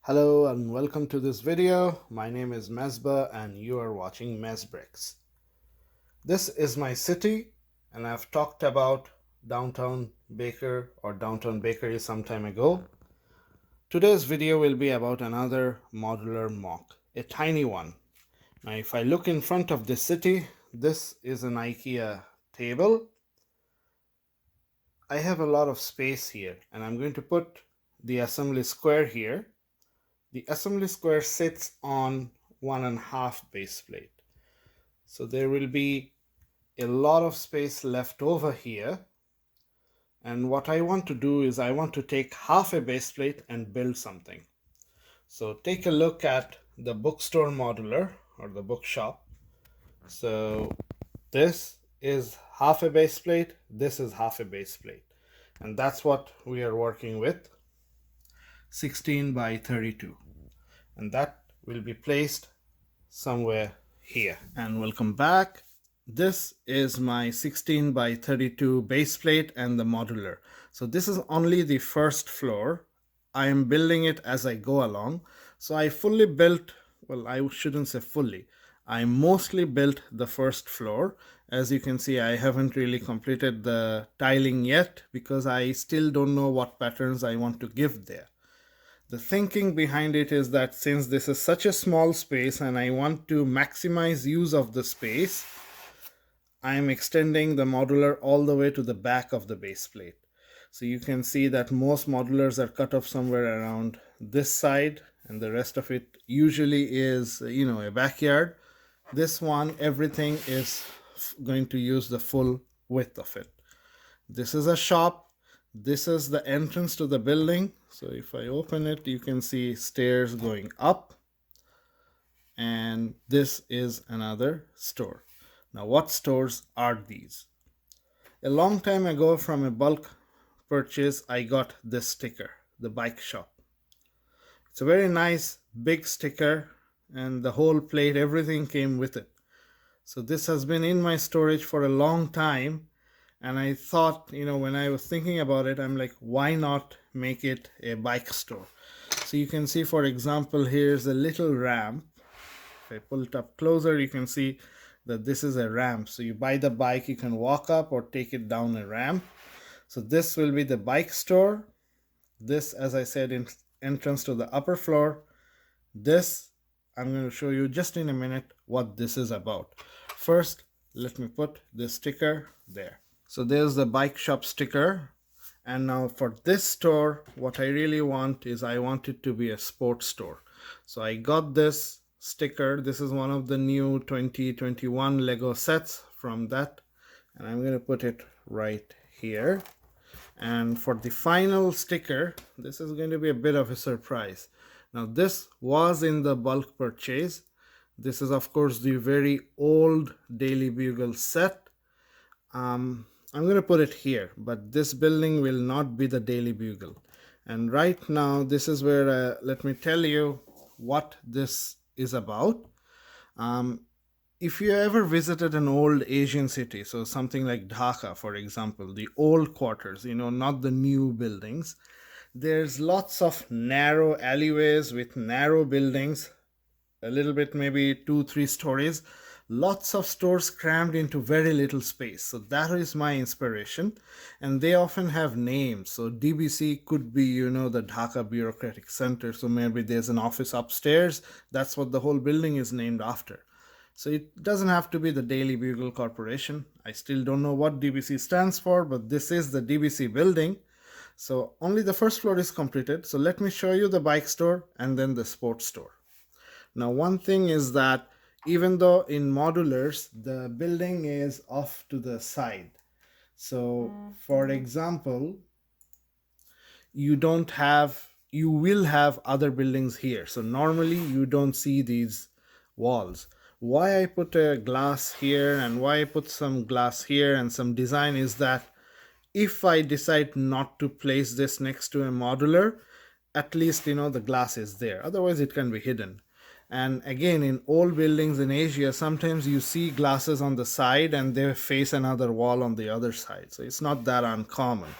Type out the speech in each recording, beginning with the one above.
Hello and welcome to this video. My name is Mesba and you are watching Mesbricks. This is my city and I've talked about downtown Baker or downtown bakery some time ago. Today's video will be about another modular MOC, a tiny one. Now if I look in front of this city, this is an IKEA table. I have a lot of space here and I'm going to put the assembly square here. The assembly square sits on 1.5 base plate. So there will be a lot of space left over here. And what I want to do is I want to take half a base plate and build something. So take a look at the bookstore modular or the bookshop. So this is half a base plate, this is half a base plate. And that's what we are working with, 16 by 32. And that will be placed somewhere here. And welcome back. This is my 16 by 32 base plate and the modular. So this is only the first floor. I am building it as I go along. So I fully built, well, I shouldn't say fully. I mostly built the first floor. As you can see, I haven't really completed the tiling yet because I still don't know what patterns I want to give there. The thinking behind it is that since this is such a small space and I want to maximize use of the space, I am extending the modular all the way to the back of the base plate. So you can see that most modulars are cut off somewhere around this side and the rest of it usually is, a backyard. This one, everything is going to use the full width of it. This is a shop. This is the entrance to the building. So if I open it, you can see stairs going up. And this is another store. Now, what stores are these? A long time ago from a bulk purchase, I got this sticker, the bike shop. It's a very nice big sticker and the whole plate, everything came with it. So this has been in my storage for a long time. And I thought, when I was thinking about it, I'm like, why not make it a bike store? So you can see, for example, here's a little ramp. If I pull it up closer, you can see that this is a ramp. So you buy the bike, you can walk up or take it down a ramp. So this will be the bike store. This, as I said, in entrance to the upper floor. This, I'm going to show you just in a minute what this is about. First, let me put the sticker there. So there's the bike shop sticker. And now for this store, what I really want is I want it to be a sports store. So I got this sticker. This is one of the new 2021 Lego sets from that. And I'm going to put it right here. And for the final sticker, this is going to be a bit of a surprise. Now this was in the bulk purchase. This is of course the very old Daily Bugle set. I'm going to put it here, but this building will not be the Daily Bugle. And right now, this is where, let me tell you what this is about. If you ever visited an old Asian city, so something like Dhaka, for example, the old quarters, not the new buildings, there's lots of narrow alleyways with narrow buildings, a little bit, maybe 2-3 stories. Lots of stores crammed into very little space. So that is my inspiration. And they often have names. So DBC could be, the Dhaka Bureaucratic Center. So maybe there's an office upstairs. That's what the whole building is named after. So it doesn't have to be the Daily Bugle Corporation. I still don't know what DBC stands for, but this is the DBC building. So only the first floor is completed. So let me show you the bike store and then the sports store. Now, one thing is that even though in modulars, the building is off to the side. So for example, you will have other buildings here. So normally you don't see these walls. Why I put a glass here and why I put some glass here and some design is that if I decide not to place this next to a modular, at least, the glass is there. Otherwise it can be hidden. And again, in old buildings in Asia, sometimes you see glasses on the side and they face another wall on the other side. So it's not that uncommon.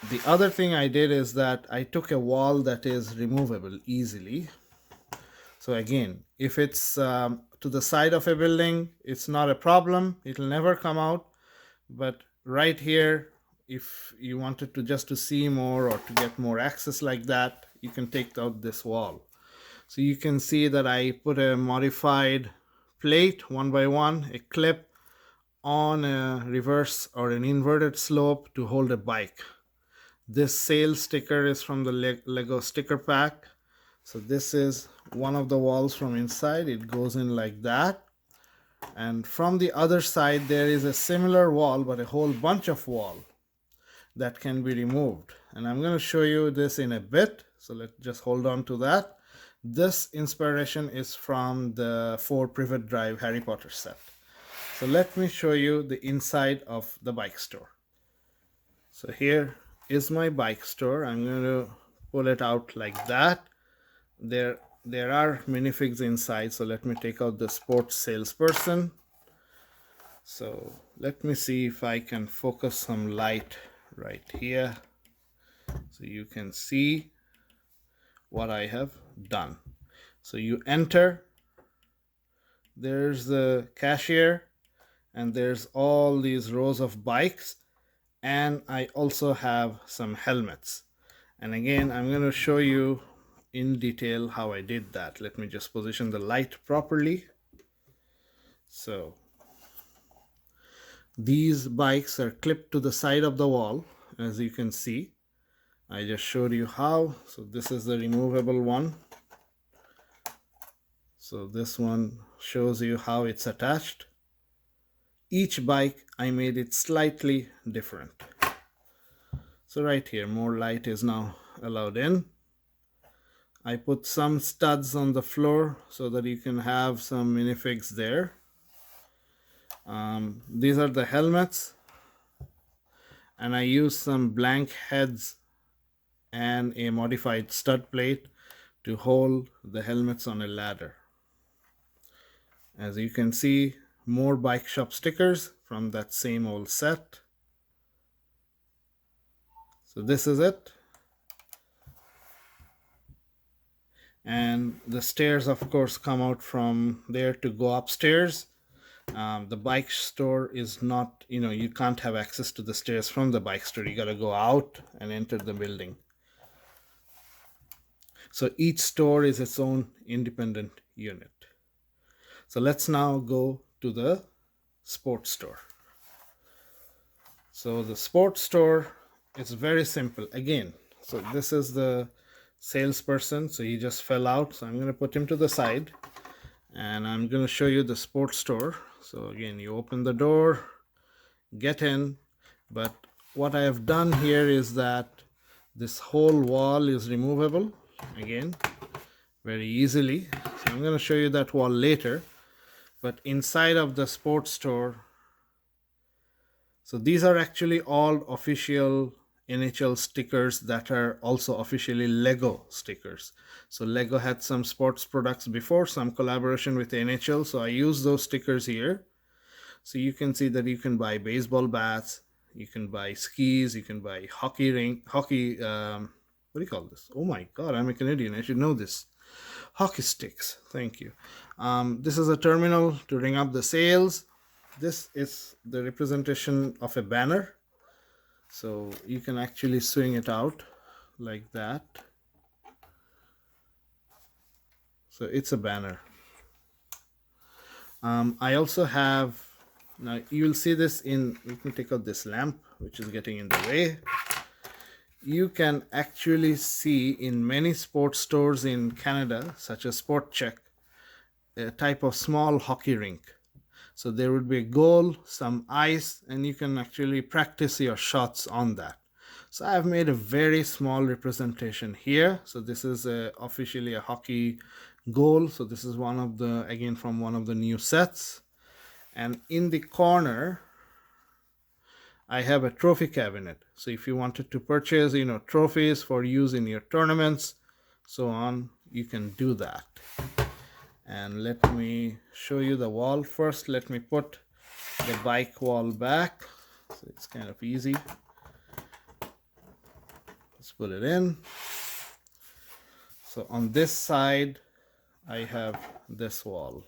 The other thing I did is that I took a wall that is removable easily. So again, if it's to the side of a building, it's not a problem. It'll never come out. But right here, if you wanted to just to see more or to get more access like that, you can take out this wall. So you can see that I put a modified plate 1x1, a clip on a reverse or an inverted slope to hold a bike. This sales sticker is from the Lego sticker pack. So this is one of the walls from inside. It goes in like that. And from the other side, there is a similar wall, but a whole bunch of wall that can be removed. And I'm going to show you this in a bit. So let's just hold on to that. This inspiration is from the 4 Privet Drive Harry Potter set. So let me show you the inside of the bike store. So here is my bike store. I'm going to pull it out like that. There are minifigs inside. So let me take out the sports salesperson. So let me see if I can focus some light right here so you can see what I have done. So you enter, there's the cashier, and there's all these rows of bikes, and I also have some helmets. And again, I'm going to show you in detail how I did that. Let me just position the light properly. So these bikes are clipped to the side of the wall, as you can see. I just showed you how. So this is the removable one. So this one shows you how it's attached. Each bike, I made it slightly different. So right here, more light is now allowed in. I put some studs on the floor so that you can have some minifigs there. These are the helmets. And I used some blank heads and a modified stud plate to hold the helmets on a ladder. As you can see, more bike shop stickers from that same old set. So this is it. And the stairs, of course, come out from there to go upstairs. The bike store is not, you can't have access to the stairs from the bike store. You got to go out and enter the building. So each store is its own independent unit. So let's now go to the sports store. So the sports store is very simple. Again, so this is the salesperson. So he just fell out. So I'm going to put him to the side. And I'm going to show you the sports store. So again, you open the door, get in. But what I have done here is that this whole wall is removable. Again, very easily. So I'm going to show you that wall later. But inside of the sports store, so these are actually all official NHL stickers that are also officially Lego stickers. So Lego had some sports products before, some collaboration with NHL. So I use those stickers here. So you can see that you can buy baseball bats, you can buy skis, you can buy what do you call this? Oh my God, I'm a Canadian. I should know this. Hockey sticks. Thank you. This is a terminal to ring up the sales. This is the representation of a banner. So you can actually swing it out like that. So it's a banner. I also have, now you'll see this in, let me take out this lamp, which is getting in the way. You can actually see in many sports stores in Canada, such as Sport Check, a type of small hockey rink. So there would be a goal, some ice, and you can actually practice your shots on that. So I've made a very small representation here. So this is officially a hockey goal. So this is one of the, again, from one of the new sets. And in the corner, I have a trophy cabinet. So if you wanted to purchase, trophies for use in your tournaments, so on, you can do that. And let me show you the wall first. Let me put the bike wall back. So it's kind of easy. put it in. So on this side, I have this wall.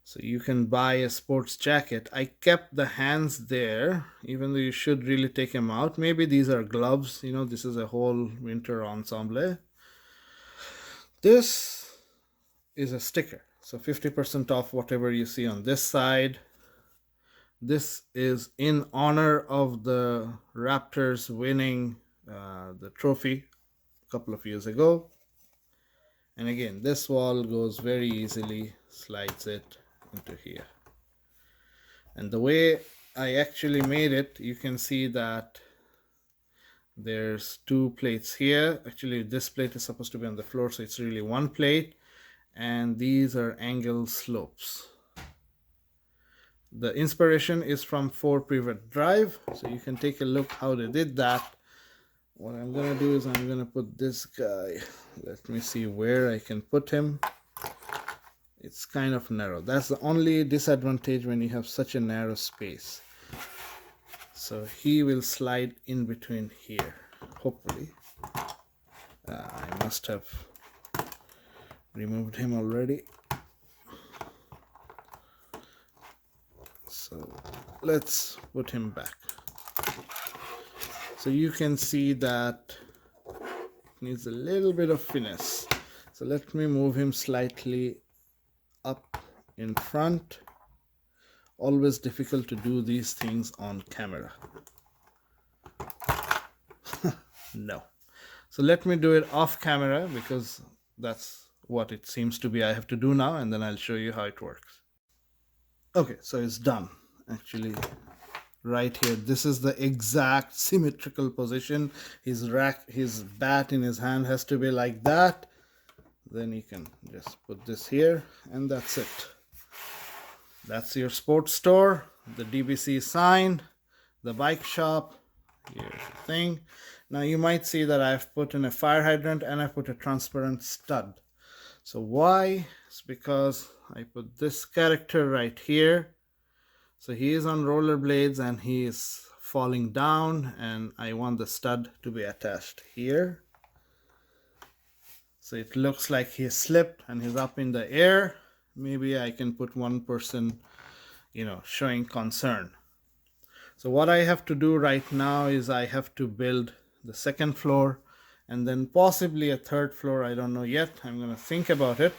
So you can buy a sports jacket. I kept the hands there, even though you should really take them out. Maybe these are gloves. You know, this is a whole winter ensemble. This is a sticker. So 50% off whatever you see on this side. This is in honor of the Raptors winning the trophy a couple of years ago. And again, this wall goes very easily, slides it into here. And the way I actually made it, you can see that there's two plates here. Actually, this plate is supposed to be on the floor, so it's really one plate. And these are angle slopes. The inspiration is from 4-pivot drive, so you can take a look how they did that. What I'm gonna do is I'm gonna put this guy, let me see where I can put him. It's kind of narrow. That's the only disadvantage when you have such a narrow space. So he will slide in between here, hopefully. I must have removed him already. So let's put him back. So you can see that it needs a little bit of finesse. So let me move him slightly up in front. Always difficult to do these things on camera. No. So let me do it off camera, because that's what it seems to be I have to do now, and then I'll show you how it works. Okay, so it's done. Actually, right here, this is the exact symmetrical position. His bat in his hand has to be like that. Then you can just put this here, and that's it. That's your sports store, the DBC sign, the bike shop. Here's the thing. Now you might see that I've put in a fire hydrant and I've put a transparent stud. So why? It's because I put this character right here. So he is on rollerblades and he is falling down, and I want the stud to be attached here. So it looks like he slipped and he's up in the air. Maybe I can put one person, showing concern. So what I have to do right now is I have to build the second floor and then possibly a third floor. I don't know yet. I'm going to think about it.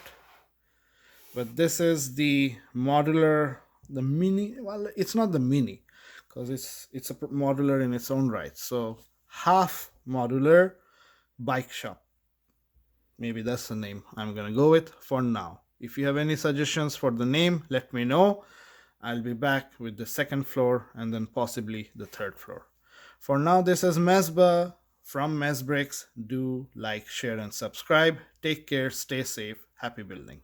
But this is the modular, the mini. Well, it's not the mini because it's a modular in its own right. So half modular bike shop. Maybe that's the name I'm going to go with for now. If you have any suggestions for the name, let me know. I'll be back with the second floor and then possibly the third floor. For now, this is Mesbah from Mesbricks. Do like, share, and subscribe. Take care, stay safe, happy building.